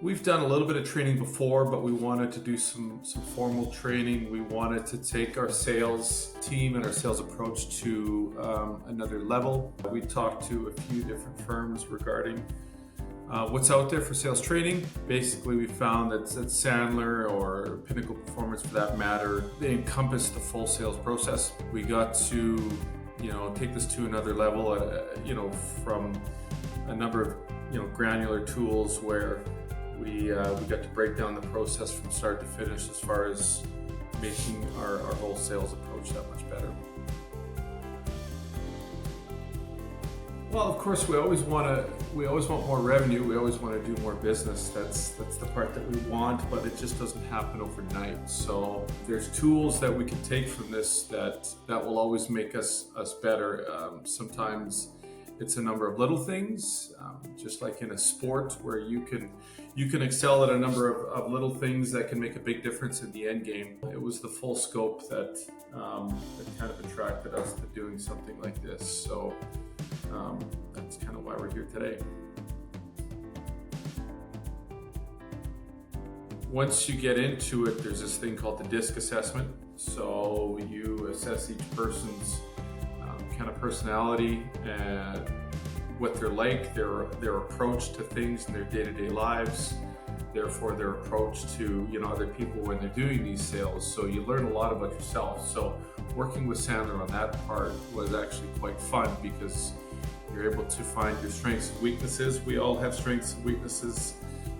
We've done a little bit of training before, but we wanted to do some formal training. We wanted to take our sales team and our sales approach to another level. We talked to a few different firms regarding what's out there for sales training. Basically, we found that Sandler or Pinnacle Performance, for that matter, they encompass the full sales process. We got to, take this to another level, from a number of, granular tools where we got to break down the process from start to finish as far as making our whole sales approach that much better. Well, of course, we always want more revenue. We always want to do more business. That's the part that we want, but it just doesn't happen overnight. So there's tools that we can take from this that will always make us better. Sometimes it's a number of little things, just like in a sport where you can excel at a number of little things that can make a big difference in the end game. It was the full scope that kind of attracted us to doing something like this. So that's kind of why we're here today. Once you get into it, there's this thing called the DISC assessment. So you assess each person's kind of personality and what they're like, their approach to things in their day-to-day lives, therefore their approach to other people when they're doing these sales. So you learn a lot about yourself. So working with Sandler on that part was actually quite fun because you're able to find your strengths and weaknesses. We all have strengths and weaknesses.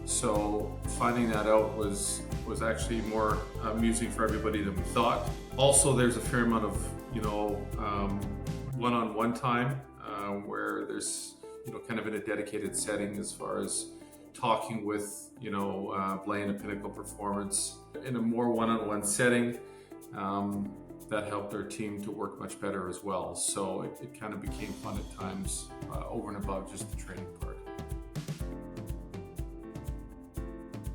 So finding that out was actually more amusing for everybody than we thought. Also, there's a fair amount of one-on-one time where there's kind of in a dedicated setting as far as talking with Blaine at Pinnacle Performance in a more one-on-one setting. That helped our team to work much better as well. So it kind of became fun at times over and above just the training part.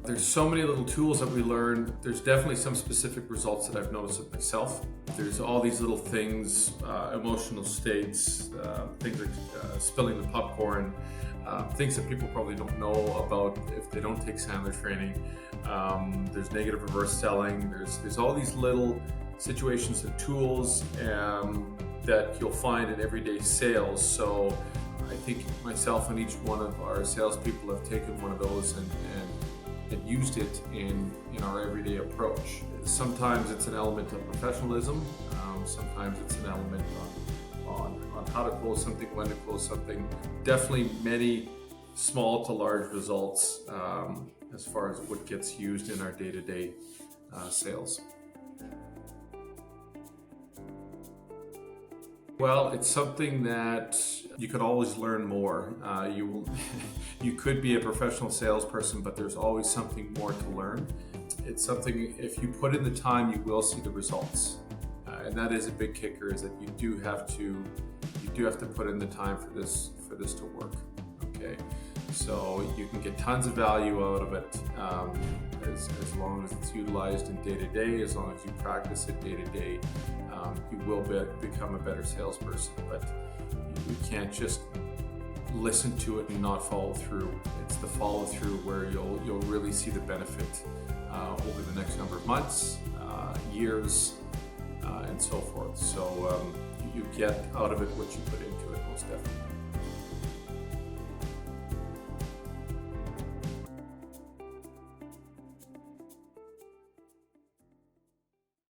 There's so many little tools that we learned. There's definitely some specific results that I've noticed with myself. There's all these little things, emotional states, things like spilling the popcorn, things that people probably don't know about if they don't take Sandler training. There's negative reverse selling. There's all these little situations and tools that you'll find in everyday sales. So I think myself and each one of our salespeople have taken one of those and used it in our everyday approach. Sometimes it's an element of professionalism. Sometimes it's an element on how to close something, when to close something. Definitely many small to large results as far as what gets used in our day-to-day sales. Well, it's something that you could always learn more. You could be a professional salesperson, but there's always something more to learn. It's something, if you put in the time, you will see the results. And that is a big kicker, is that you do have to put in the time for this to work. Okay, so you can get tons of value out of it as long as it's utilized in day to day, as long as you practice it day to day. You will become a better salesperson, but you can't just listen to it and not follow through. It's the follow through where you'll really see the benefit over the next number of months, years, and so forth. So you get out of it what you put into it, most definitely.